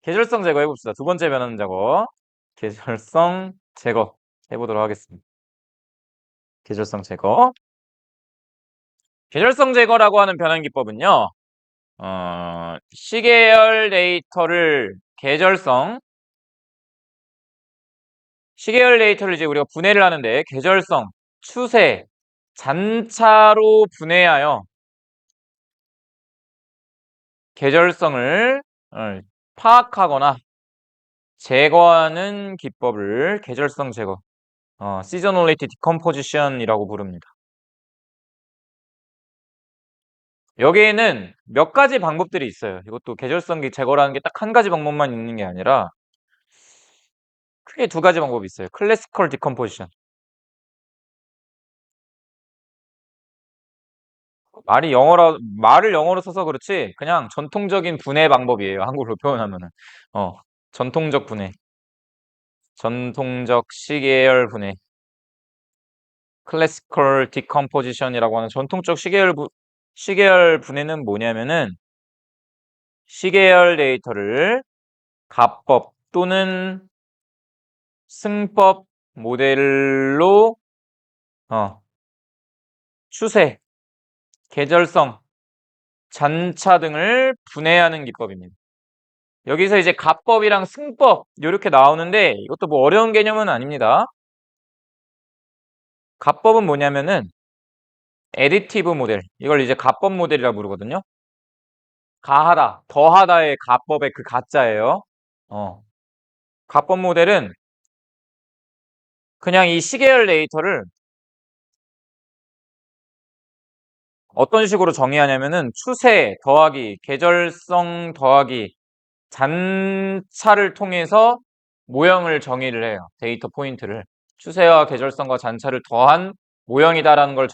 계절성 제거 해봅시다. 두 번째 변환 작업. 계절성 제거 해보도록 하겠습니다. 계절성 제거. 계절성 제거라고 하는 변환 기법은요. 시계열 데이터를 시계열 데이터를 이제 우리가 분해를 하는데 계절성, 추세, 잔차로 분해하여 계절성을 파악하거나 제거하는 기법을 계절성 제거, seasonality decomposition이라고 부릅니다. 여기에는 몇 가지 방법들이 있어요. 이것도 계절성 제거라는 게 딱 한 가지 방법만 있는 게 아니라 크게 두 가지 방법이 있어요. classical decomposition. 말을 영어로 써서 그렇지 그냥 전통적인 분해 방법이에요. 한국어로 표현하면은. 전통적 분해. 전통적 시계열 분해. classical decomposition이라고 하는 전통적 시계열 분해는 뭐냐면은 시계열 데이터를 가법 또는 승법 모델로 추세, 계절성, 잔차 등을 분해하는 기법입니다. 여기서 이제 가법이랑 승법 이렇게 나오는데 이것도 뭐 어려운 개념은 아닙니다. 가법은 뭐냐면은 애디티브 모델, 이걸 이제 가법 모델이라고 부르거든요. 가하다, 더하다의 가법의 그 가자예요. 가법 모델은 그냥 이 시계열 데이터를 어떤 식으로 정의하냐면은 추세 더하기 계절성 더하기 잔차를 통해서 모형을 정의를 해요. 데이터 포인트를. 추세와 계절성과 잔차를 더한 모형이다라는 걸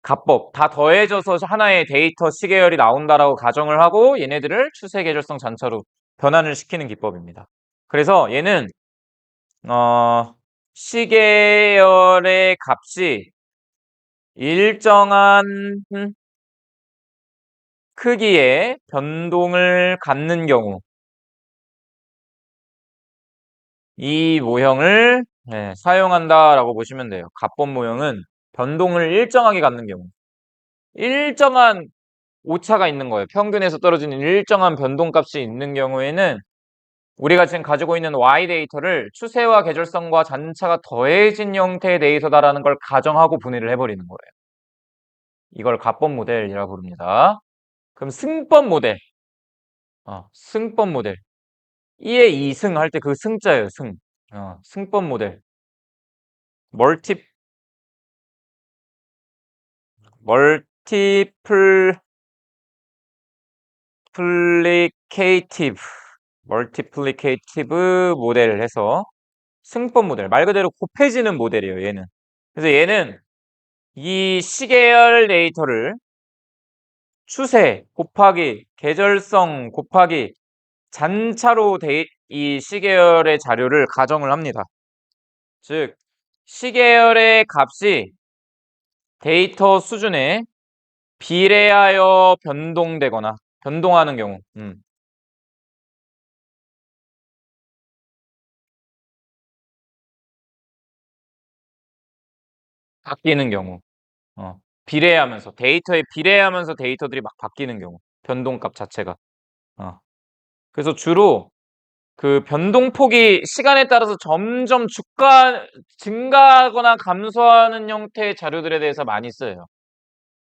가법 다 더해져서 하나의 데이터 시계열이 나온다라고 가정을 하고 얘네들을 추세, 계절성, 잔차로 변환을 시키는 기법입니다. 그래서 얘는 시계열의 값이 일정한 크기의 변동을 갖는 경우 이 모형을 사용한다라고 보시면 돼요. 가법 모형은 변동을 일정하게 갖는 경우 일정한 오차가 있는 거예요. 평균에서 떨어지는 일정한 변동값이 있는 경우에는 우리가 지금 가지고 있는 Y 데이터를 추세와 계절성과 잔차가 더해진 형태의 데이터다라는 걸 가정하고 분해를 해버리는 거예요. 이걸 가법 모델이라고 부릅니다. 그럼 승법 모델. 승법 모델. 2의 2승 할 때 그 승자예요, 승. 승법 모델. 멀티플리케이티브 모델을 해서 승법 모델. 말 그대로 곱해지는 모델이에요, 얘는. 그래서 얘는 이 시계열 데이터를 추세 곱하기 계절성 곱하기 잔차로 이 시계열의 자료를 가정을 합니다. 즉 시계열의 값이 데이터 수준에 비례하여 변동되거나 변동하는 경우 바뀌는 경우 비례하면서 데이터에 비례하면서 데이터들이 막 바뀌는 경우 변동값 자체가 그래서 주로 그 변동폭이 시간에 따라서 점점 증가하거나 감소하는 형태의 자료들에 대해서 많이 써요.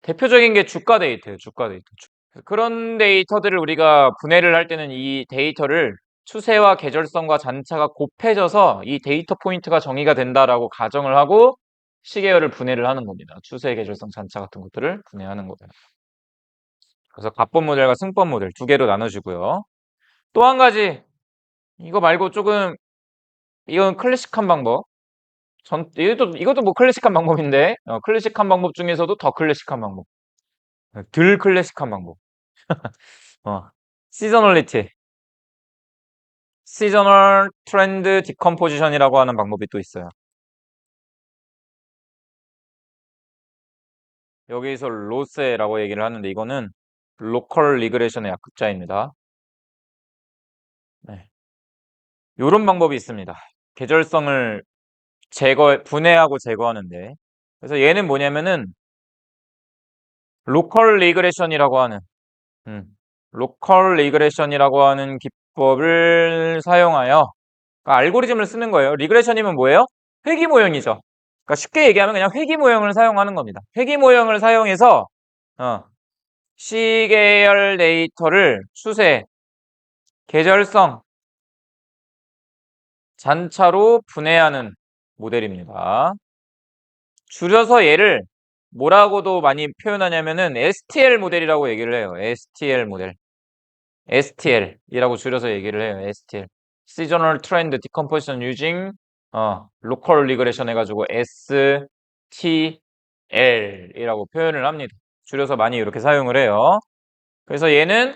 대표적인 게 주가 데이터예요. 주가 데이터. 그런 데이터들을 우리가 분해를 할 때는 이 데이터를 추세와 계절성과 잔차가 곱해져서 이 데이터 포인트가 정의가 된다라고 가정을 하고 시계열을 분해를 하는 겁니다. 추세, 계절성, 잔차 같은 것들을 분해하는 거예요. 그래서 가법 모델과 승법 모델 두 개로 나눠지고요. 또 한 가지 이거 말고 조금 이건 클래식한 방법. 이것도 뭐 클래식한 방법인데 클래식한 방법 중에서도 더 클래식한 방법. 덜 클래식한 방법. 시저널리티. 시저널 트렌드 디컴포지션이라고 하는 방법이 또 있어요. 여기서 로세라고 얘기를 하는데 이거는 로컬 리그레션의 약자입니다. 네. 요런 방법이 있습니다. 계절성을 분해하고 제거하는데. 그래서 얘는 뭐냐면은 로컬 리그레션이라고 하는 음, 로컬 리그레션이라고 하는 기법을 사용하여 그러니까 알고리즘을 쓰는 거예요. 리그레션이면 뭐예요? 회귀 모형이죠. 그러니까 쉽게 얘기하면 그냥 회귀 모형을 사용하는 겁니다. 회귀 모형을 사용해서 시계열 데이터를 추세, 계절성, 잔차로 분해하는 모델입니다. 줄여서 얘를 뭐라고도 많이 표현하냐면은 STL 모델이라고 얘기를 해요. STL 모델. STL이라고 줄여서 얘기를 해요. STL. Seasonal Trend Decomposition Using Local Regression 해가지고 STL이라고 표현을 합니다. 줄여서 많이 이렇게 사용을 해요. 그래서 얘는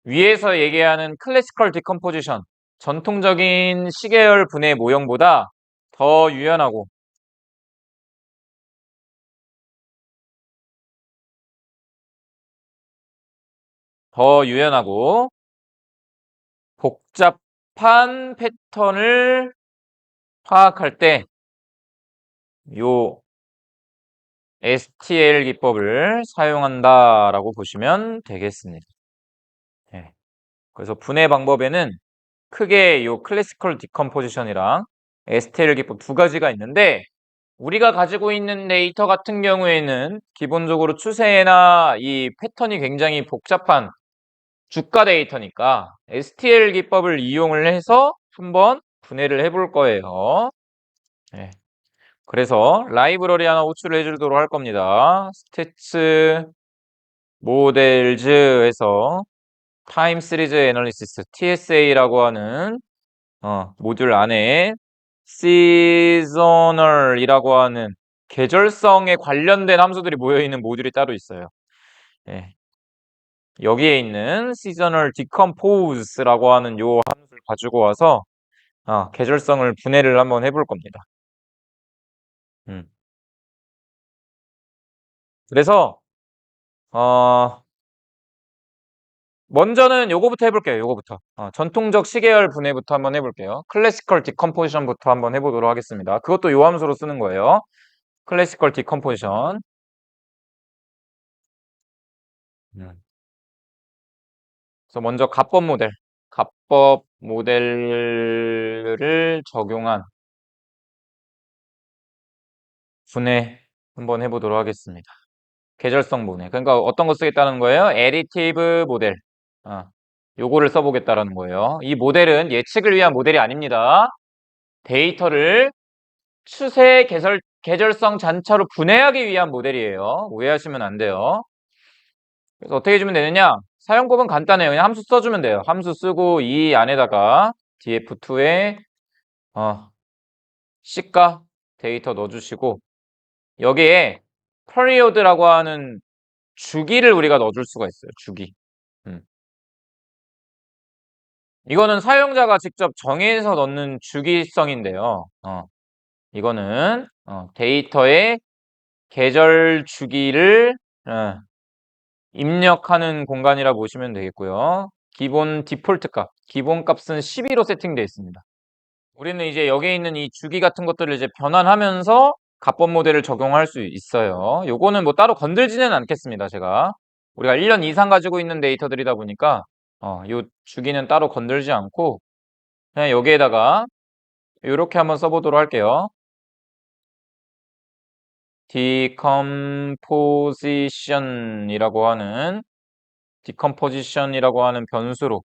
위에서 얘기하는 클래시컬 디컴포지션, 전통적인 시계열 분해 모형보다 더 유연하고 복잡한 패턴을 파악할 때 요 STL 기법을 사용한다라고 보시면 되겠습니다. 네. 그래서 분해 방법에는 크게 요 클래시컬 디컴포지션이랑 STL 기법 두 가지가 있는데 우리가 가지고 있는 데이터 같은 경우에는 기본적으로 추세나 이 패턴이 굉장히 복잡한 주가 데이터니까 STL 기법을 이용을 해서 한번 분해를 해볼 거예요. 네. 그래서 라이브러리 하나 호출을 해주도록 할 겁니다. 스태츠 모델즈에서 타임 시리즈 애널리시스 TSA라고 하는 모듈 안에 seasonal이라고 하는 계절성에 관련된 함수들이 모여있는 모듈이 따로 있어요. 네. 여기에 있는 seasonal decompose라고 하는 요 함수를 가지고 와서 계절성을 분해를 한번 해볼 겁니다. 그래서 먼저는 요거부터 해볼게요. 요거부터 전통적 시계열 분해부터 한번 해볼게요. 클래시컬 디컴포지션부터 한번 해보도록 하겠습니다. 그것도 요 함수로 쓰는 거예요. 클래시컬 디컴포지션. 그래서 먼저 가법 모델을 적용한 분해 한번 해보도록 하겠습니다. 계절성 분해. 그러니까 어떤 거 쓰겠다는 거예요? 애디티브 모델. 요거를 써보겠다라는 거예요. 이 모델은 예측을 위한 모델이 아닙니다. 데이터를 추세 계절성 잔차로 분해하기 위한 모델이에요. 오해하시면 안 돼요. 그래서 어떻게 해주면 되느냐? 사용법은 간단해요. 그냥 함수 써주면 돼요. 함수 쓰고 이 안에다가 df2에 시가 데이터 넣어주시고 여기에 period라고 하는 주기를 우리가 넣어줄 수가 있어요. 주기. 이거는 사용자가 직접 정해서 넣는 주기성인데요. 이거는 데이터의 계절 주기를 입력하는 공간이라 보시면 되겠고요. 기본 디폴트 값, 기본 값은 12로 세팅되어 있습니다. 우리는 이제 여기에 있는 이 주기 같은 것들을 이제 변환하면서 가법 모델을 적용할 수 있어요. 요거는 뭐 따로 건들지는 않겠습니다. 제가 우리가 1년 이상 가지고 있는 데이터들이다 보니까 요 주기는 따로 건들지 않고 그냥 여기에다가 이렇게 한번 써보도록 할게요. decomposition이라고 하는 변수로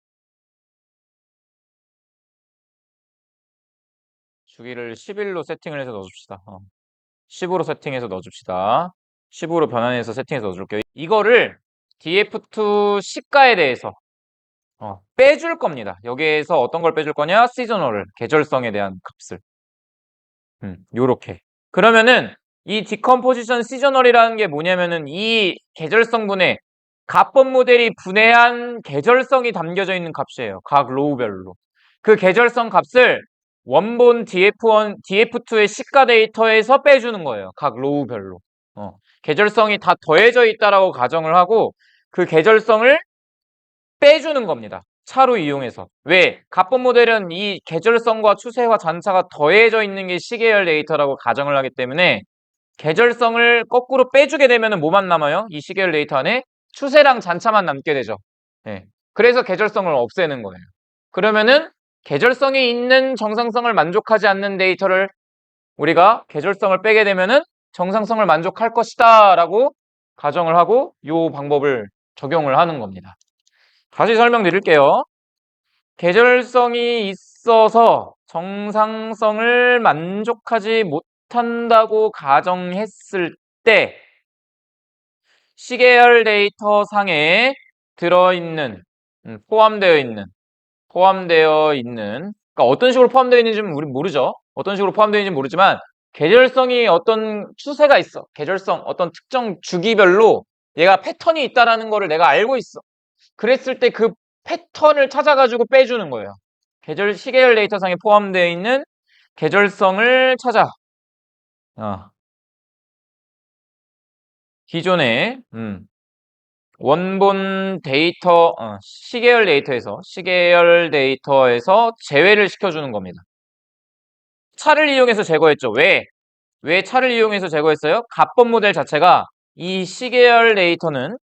주기를 11로 세팅을 해서 넣어줍시다. 10으로 세팅해서 넣어줍시다. 10으로 변환해서 세팅해서 넣어줄게요. 이거를 df2 시가에 대해서 빼줄 겁니다. 여기에서 어떤 걸 빼줄 거냐? 시저널을, 계절성에 대한 값을. 요렇게. 그러면은 이 디컴포지션 시저널이라는 게 뭐냐면은 이 계절성분의 가법 모델이 분해한 계절성이 담겨져 있는 값이에요. 각 로우별로. 그 계절성 값을 원본 df2의 시가 데이터에서 빼주는 거예요. 각 로우별로. 계절성이 다 더해져 있다라고 가정을 하고 그 계절성을 빼주는 겁니다. 차로 이용해서. 왜? 갑본 모델은 이 계절성과 추세와 잔차가 더해져 있는 게 시계열 데이터라고 가정을 하기 때문에 계절성을 거꾸로 빼주게 되면 뭐만 남아요? 이 시계열 데이터 안에 추세랑 잔차만 남게 되죠. 네. 그래서 계절성을 없애는 거예요. 그러면은 계절성이 있는 정상성을 만족하지 않는 데이터를 우리가 계절성을 빼게 되면은 정상성을 만족할 것이다 라고 가정을 하고 이 방법을 적용을 하는 겁니다. 다시 설명드릴게요. 계절성이 있어서 정상성을 만족하지 못한다고 가정했을 때 시계열 데이터 상에 들어있는 포함되어 있는 그러니까 어떤 식으로 포함되어 있는지는 우리 모르죠. 어떤 식으로 포함되어 있는지 모르지만 계절성이 어떤 추세가 있어. 계절성 어떤 특정 주기별로 얘가 패턴이 있다라는 거를 내가 알고 있어. 그랬을 때 그 패턴을 찾아가지고 빼주는 거예요. 시계열 데이터상에 포함되어 있는 계절성을 찾아. 기존의 원본 데이터, 시계열 데이터에서 제외를 시켜주는 겁니다. 차를 이용해서 제거했죠. 왜 차를 이용해서 제거했어요? 갑본 모델 자체가 이 시계열 데이터는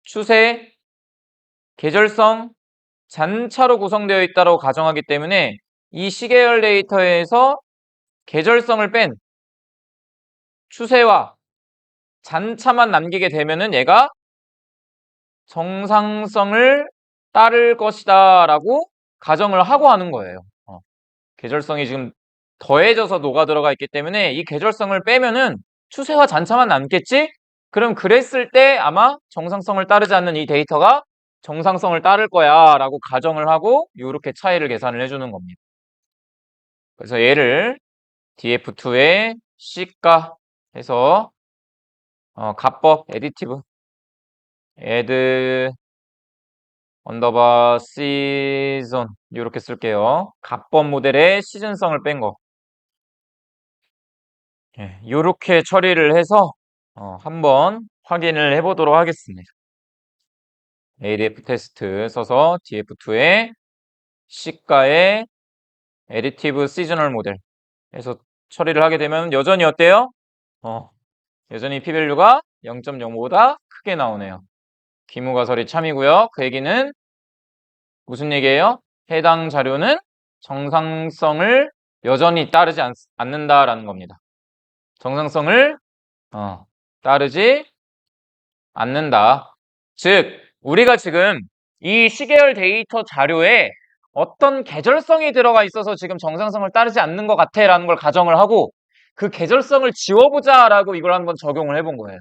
추세, 계절성, 잔차로 구성되어 있다고 가정하기 때문에 이 시계열 데이터에서 계절성을 뺀 추세와 잔차만 남기게 되면은 얘가 정상성을 따를 것이다 라고 가정을 하고 하는 거예요. 계절성이 지금 더해져서 녹아 들어가 있기 때문에 이 계절성을 빼면은 추세와 잔차만 남겠지? 그럼 그랬을 때 아마 정상성을 따르지 않는 이 데이터가 정상성을 따를 거야 라고 가정을 하고 이렇게 차이를 계산을 해주는 겁니다. 그래서 얘를 df2의 C가 해서 갑법 에디티브 add 언더바 시즌 이렇게 쓸게요. 갑법 모델의 시즌성을 뺀 거. 이렇게 처리를 해서 한번 확인을 해보도록 하겠습니다. ADF 테스트 써서 df2의 C가의 Additive Seasonal 모델 해서 처리를 하게 되면 여전히 어때요? 여전히 p-밸류가 0.05보다 크게 나오네요. 기무가설이 참이고요. 그 얘기는 무슨 얘기예요? 해당 자료는 정상성을 여전히 따르지 않는다라는 겁니다. 정상성을 따르지 않는다. 즉, 우리가 지금 이 시계열 데이터 자료에 어떤 계절성이 들어가 있어서 지금 정상성을 따르지 않는 것 같아 라는 걸 가정을 하고 그 계절성을 지워보자 라고 이걸 한번 적용을 해본 거예요.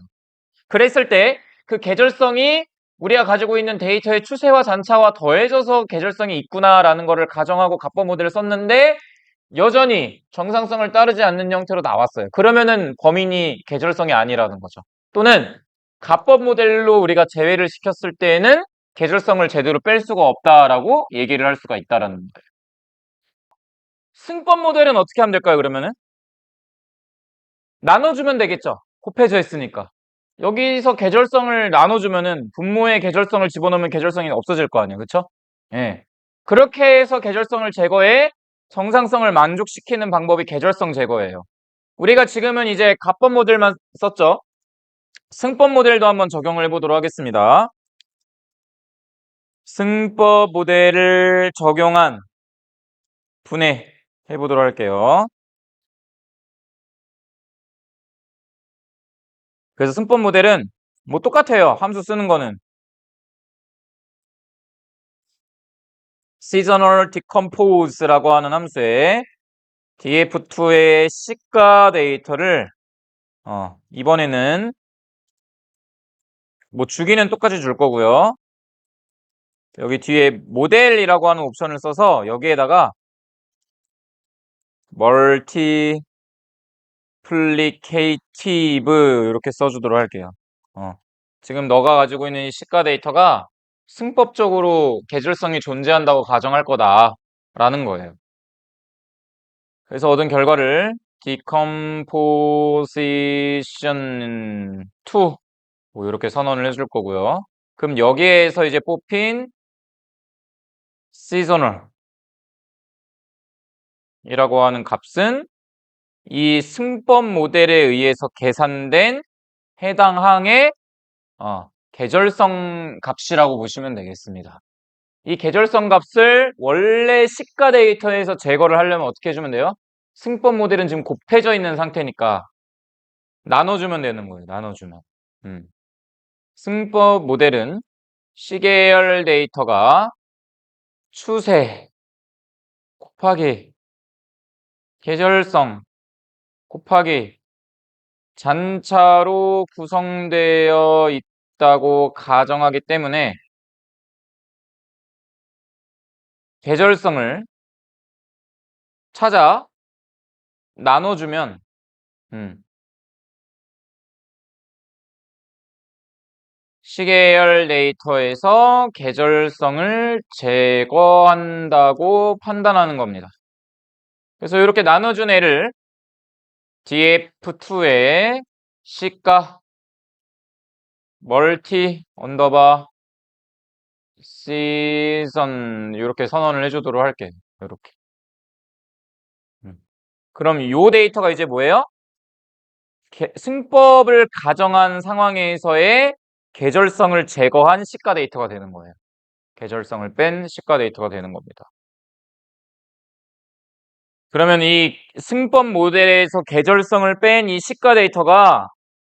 그랬을 때 그 계절성이 우리가 가지고 있는 데이터의 추세와 잔차와 더해져서 계절성이 있구나라는 거를 가정하고 갑본 모델을 썼는데 여전히 정상성을 따르지 않는 형태로 나왔어요. 그러면은 범인이 계절성이 아니라는 거죠. 또는 갑법 모델로 우리가 제외를 시켰을 때에는 계절성을 제대로 뺄 수가 없다라고 얘기를 할 수가 있다라는 거예요. 승법 모델은 어떻게 하면 될까요, 그러면은? 나눠주면 되겠죠. 곱해져 있으니까. 여기서 계절성을 나눠주면은 분모에 계절성을 집어넣으면 계절성이 없어질 거 아니에요. 그쵸? 예. 그렇게 해서 계절성을 제거해 정상성을 만족시키는 방법이 계절성 제거예요. 우리가 지금은 이제 갑법 모델만 썼죠. 승법 모델도 한번 적용을 해보도록 하겠습니다. 승법 모델을 적용한 분해 해보도록 할게요. 그래서 승법 모델은 뭐 똑같아요. 함수 쓰는 거는. seasonal decompose라고 하는 함수에 df2의 시가 데이터를 이번에는 뭐 주기는 똑같이 줄 거고요. 여기 뒤에 모델이라고 하는 옵션을 써서 여기에다가 multiplicative 이렇게 써주도록 할게요. 지금 너가 가지고 있는 이 시가 데이터가 승법적으로 계절성이 존재한다고 가정할 거다라는 거예요. 그래서 얻은 결과를 decomposition 2 뭐 이렇게 선언을 해줄 거고요. 그럼 여기에서 이제 뽑힌 seasonal 이라고 하는 값은 이 승법 모델에 의해서 계산된 해당 항의 계절성 값이라고 보시면 되겠습니다. 이 계절성 값을 원래 시가 데이터에서 제거를 하려면 어떻게 해주면 돼요? 승법 모델은 지금 곱해져 있는 상태니까 나눠주면 되는 거예요. 나눠주면. 승법 모델은 시계열 데이터가 추세 곱하기 계절성 곱하기 잔차로 구성되어 있다고 가정하기 때문에 계절성을 찾아 나눠주면 시계열 데이터에서 계절성을 제거한다고 판단하는 겁니다. 그래서 이렇게 나눠준 애를 df2에 시가 멀티 언더바 시즌 이렇게 선언을 해주도록 할게요. 이렇게. 그럼 이 데이터가 이제 뭐예요? 승법을 가정한 상황에서의 계절성을 제거한 시가 데이터가 되는 거예요. 계절성을 뺀 시가 데이터가 되는 겁니다. 그러면 이 승법 모델에서 계절성을 뺀 이 시가 데이터가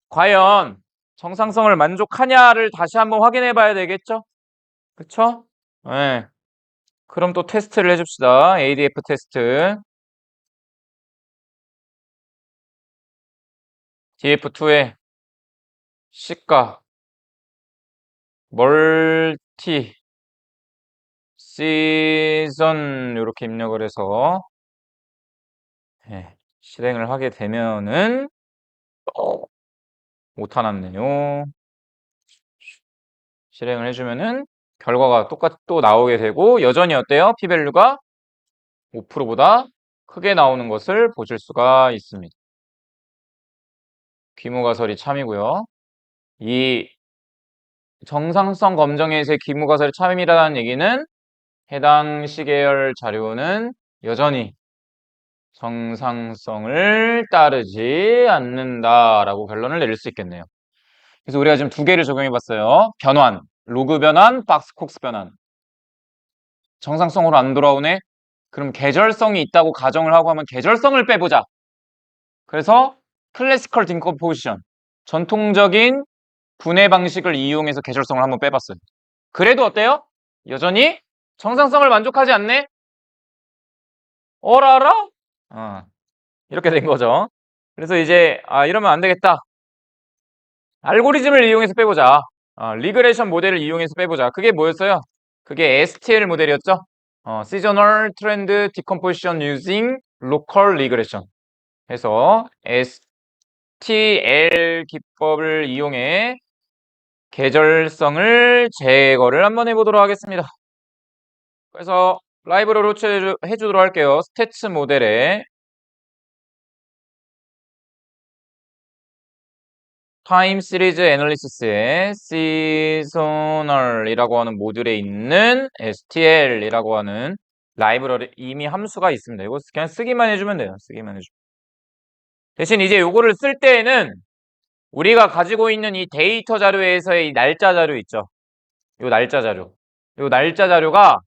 과연 정상성을 만족하냐를 다시 한번 확인해 봐야 되겠죠? 그쵸? 네. 그럼 또 테스트를 해줍시다. ADF 테스트. DF2에 시가 멀티 시즌 이렇게 입력을 해서 실행을 하게 되면은 오타 났네요. 실행을 해주면은 결과가 똑같이 또 나오게 되고 여전히 어때요? p-밸류가 5%보다 크게 나오는 것을 보실 수가 있습니다. 귀무가설이 참이고요. 이 정상성 검정에서의 귀무가설이 참이라는 얘기는 해당 시계열 자료는 여전히 정상성을 따르지 않는다라고 결론을 내릴 수 있겠네요. 그래서 우리가 지금 두 개를 적용해 봤어요. 변환, 로그 변환, 박스콕스 변환. 정상성으로 안 돌아오네? 그럼 계절성이 있다고 가정을 하고 하면 계절성을 빼보자. 그래서 클래시컬 디컴포지션, 전통적인 분해 방식을 이용해서 계절성을 한번 빼봤어요. 그래도 어때요? 여전히 정상성을 만족하지 않네? 어라라? 이렇게 된 거죠. 그래서 이제 이러면 안 되겠다. 알고리즘을 이용해서 빼보자. 리그레이션 모델을 이용해서 빼보자. 그게 뭐였어요? 그게 STL 모델이었죠. Seasonal Trend Decomposition Using Local Regression 해서 STL 기법을 이용해 계절성을 제거를 한번 해보도록 하겠습니다. 그래서 라이브러리로 해주도록 할게요. 스태츠 모델에 타임 시리즈 애널리시스에 seasonal이라고 하는 모듈에 있는 STL이라고 하는 라이브러리 이미 함수가 있습니다. 이거 그냥 쓰기만 해주면 돼요. 쓰기만 해주면. 대신 이제 요거를 쓸 때에는 우리가 가지고 있는 이 데이터 자료에서의 이 날짜 자료 있죠. 요 날짜 자료. 요 날짜 자료가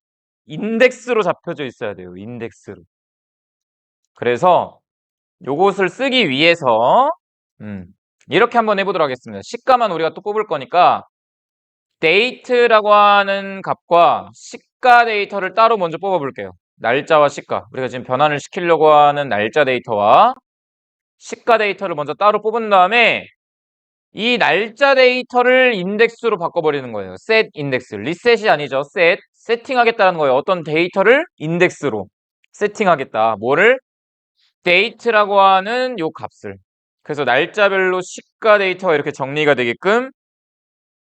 인덱스로 잡혀져 있어야 돼요. 인덱스로. 그래서 요것을 쓰기 위해서 이렇게 한번 해보도록 하겠습니다. 시가만 우리가 또 뽑을 거니까 date라고 하는 값과 시가 데이터를 따로 먼저 뽑아볼게요. 날짜와 시가. 우리가 지금 변환을 시키려고 하는 날짜 데이터와 시가 데이터를 먼저 따로 뽑은 다음에 이 날짜 데이터를 인덱스로 바꿔버리는 거예요. set 인덱스. 리셋이 아니죠. 세팅하겠다는 거예요. 어떤 데이터를 인덱스로 세팅하겠다. 뭐를? date라고 하는 요 값을. 그래서 날짜별로 시가 데이터가 이렇게 정리가 되게끔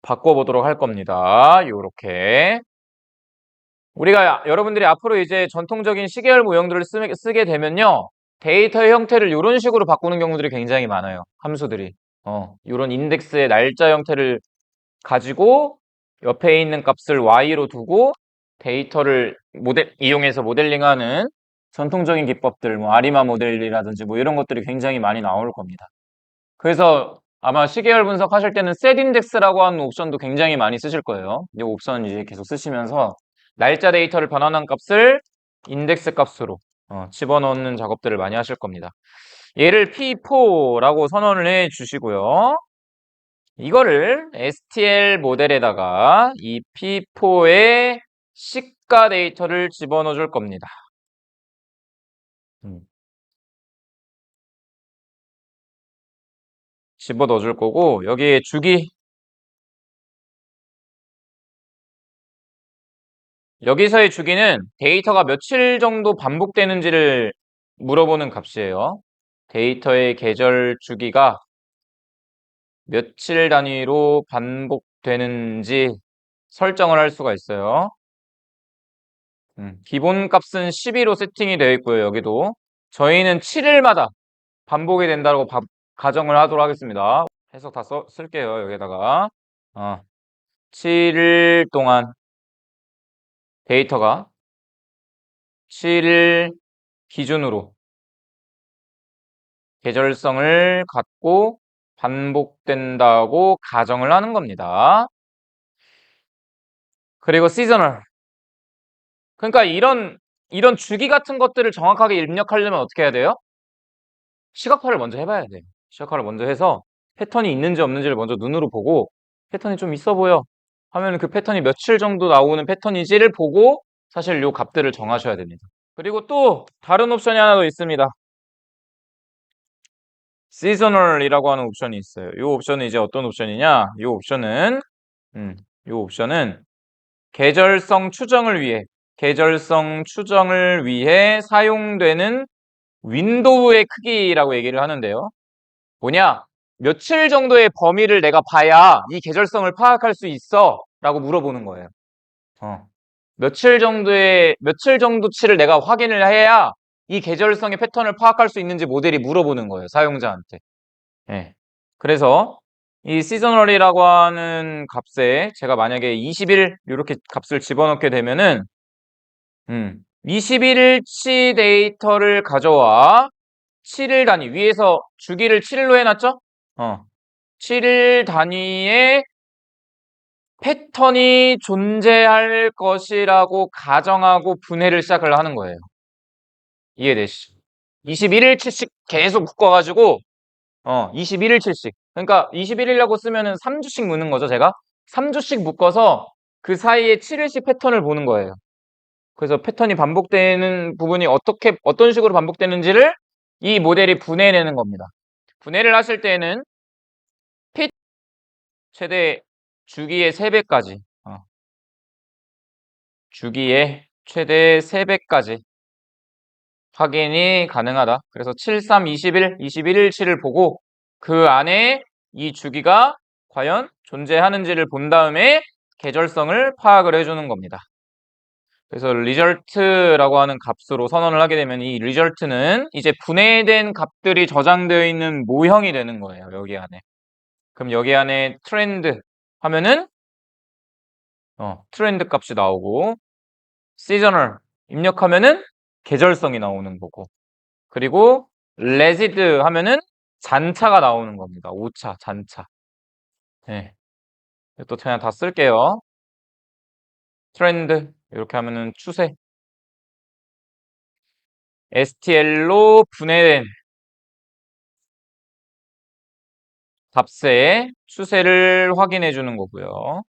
바꿔보도록 할 겁니다. 요렇게. 우리가 여러분들이 앞으로 이제 전통적인 시계열 모형들을 쓰게 되면요. 데이터의 형태를 이런 식으로 바꾸는 경우들이 굉장히 많아요. 함수들이. 이런 인덱스의 날짜 형태를 가지고 옆에 있는 값을 y로 두고 데이터를 이용해서 모델링하는 전통적인 기법들, 뭐 아리마 모델이라든지 뭐 이런 것들이 굉장히 많이 나올 겁니다. 그래서 아마 시계열 분석하실 때는 set index라고 하는 옵션도 굉장히 많이 쓰실 거예요. 이 옵션 이제 계속 쓰시면서 날짜 데이터를 변환한 값을 인덱스 값으로 집어넣는 작업들을 많이 하실 겁니다. 얘를 P4라고 선언을 해 주시고요. 이거를 STL 모델에다가 이 P4의 시가 데이터를 집어넣어 줄 겁니다. 집어넣어 줄 거고, 여기에 주기, 여기서의 주기는 데이터가 며칠 정도 반복되는지를 물어보는 값이에요. 데이터의 계절 주기가 며칠 단위로 반복되는지 설정을 할 수가 있어요. 기본 값은 12로 세팅이 되어 있고요. 여기도 저희는 7일마다 반복이 된다고 가정을 하도록 하겠습니다. 해석 다 쓸게요. 여기다가 7일 동안 데이터가 7일 기준으로 계절성을 갖고 반복된다고 가정을 하는 겁니다. 그리고 시저널. 그러니까 이런 주기 같은 것들을 정확하게 입력하려면 어떻게 해야 돼요? 시각화를 먼저 해봐야 돼요. 시각화를 먼저 해서 패턴이 있는지 없는지를 먼저 눈으로 보고 패턴이 좀 있어 보여 하면 그 패턴이 며칠 정도 나오는 패턴인지를 보고 사실 요 값들을 정하셔야 됩니다. 그리고 또 다른 옵션이 하나 더 있습니다. seasonal이라고 하는 옵션이 있어요. 이 옵션은 이제 어떤 옵션이냐? 이 옵션은 계절성 추정을 위해 사용되는 윈도우의 크기라고 얘기를 하는데요. 뭐냐? 며칠 정도의 범위를 내가 봐야 이 계절성을 파악할 수 있어 라고 물어보는 거예요. 며칠 정도치를 내가 확인을 해야 이 계절성의 패턴을 파악할 수 있는지 모델이 물어보는 거예요. 사용자한테. 네. 그래서 이 시저널이라고 하는 값에 제가 만약에 20일 이렇게 값을 집어넣게 되면은 21일치 데이터를 가져와 7일 단위 위에서 주기를 7일로 해놨죠? 7일 단위의 패턴이 존재할 것이라고 가정하고 분해를 시작을 하는 거예요. 이해되시죠? 21일치씩 계속 묶어가지고 21일치씩. 그러니까 21일이라고 쓰면은 3주씩 묶는 거죠, 제가. 3주씩 묶어서 그 사이에 7일씩 패턴을 보는 거예요. 그래서 패턴이 반복되는 부분이 어떤 식으로 반복되는지를 이 모델이 분해내는 겁니다. 분해를 하실 때에는 핏 최대 주기의 3배까지 주기의 최대 3배까지 확인이 가능하다. 그래서 7, 3, 21, 21일치를 보고 그 안에 이 주기가 과연 존재하는지를 본 다음에 계절성을 파악을 해주는 겁니다. 그래서 result라고 하는 값으로 선언을 하게 되면 이 result는 이제 분해된 값들이 저장되어 있는 모형이 되는 거예요. 여기 안에. 그럼 여기 안에 트렌드 하면은 트렌드 값이 나오고 seasonal 입력하면은 계절성이 나오는 거고 그리고 레지드 하면은 잔차가 나오는 겁니다. 오차, 잔차. 네. 또 그냥 다 쓸게요. 트렌드 이렇게 하면은 추세. STL로 분해된 값의 추세를 확인해 주는 거고요.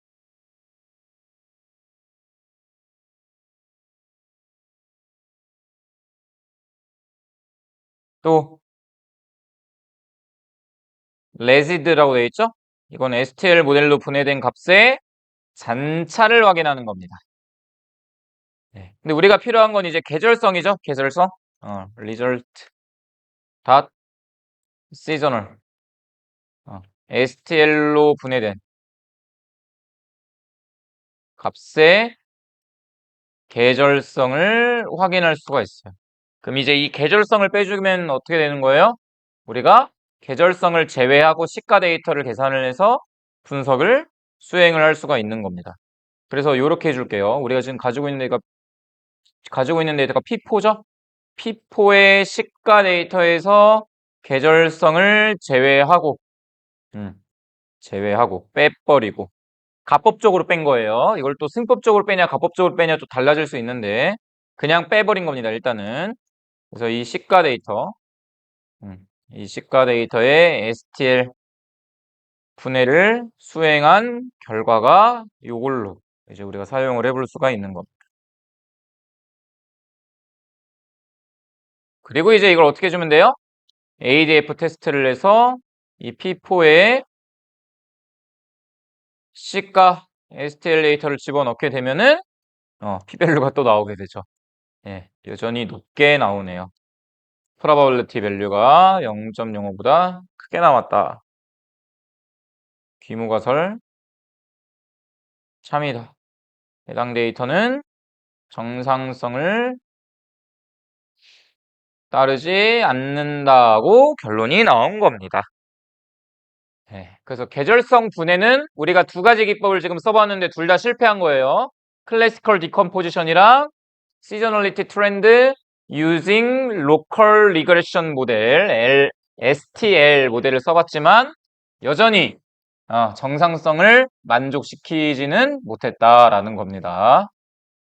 또 레지드라고 되어 있죠? 이건 STL 모델로 분해된 값의 잔차를 확인하는 겁니다. 네. 근데 우리가 필요한 건 이제 계절성이죠. 계절성. result dot seasonal. STL로 분해된 값의 계절성을 확인할 수가 있어요. 그럼 이제 이 계절성을 빼주면 어떻게 되는 거예요? 우리가 계절성을 제외하고 시가 데이터를 계산을 해서 분석을 수행을 할 수가 있는 겁니다. 그래서 이렇게 해줄게요. 우리가 지금 가지고 있는 데이터가 P4죠? P4의 시가 데이터에서 계절성을 제외하고 빼버리고 가법적으로 뺀 거예요. 이걸 또 승법적으로 빼냐 가법적으로 빼냐 또 달라질 수 있는데 그냥 빼버린 겁니다. 일단은. 그래서 이 시가 데이터의 STL 분해를 수행한 결과가 이걸로 이제 우리가 사용을 해볼 수가 있는 겁니다. 그리고 이제 이걸 어떻게 주면 돼요? ADF 테스트를 해서 이 P4에 C가 STL 데이터를 집어넣게 되면은 P-밸류가 또 나오게 되죠. 예, 여전히 높게 나오네요. 프로바빌리티 밸류가 0.05보다 크게 나왔다. 귀무가설 참이다. 해당 데이터는 정상성을 따르지 않는다고 결론이 나온 겁니다. 네, 그래서 계절성 분해는 우리가 두 가지 기법을 지금 써봤는데 둘 다 실패한 거예요. 클래시컬 디컴포지션이랑 시저널리티 트렌드 using local regression 모델 STL 모델을 써봤지만 여전히 정상성을 만족시키지는 못했다라는 겁니다.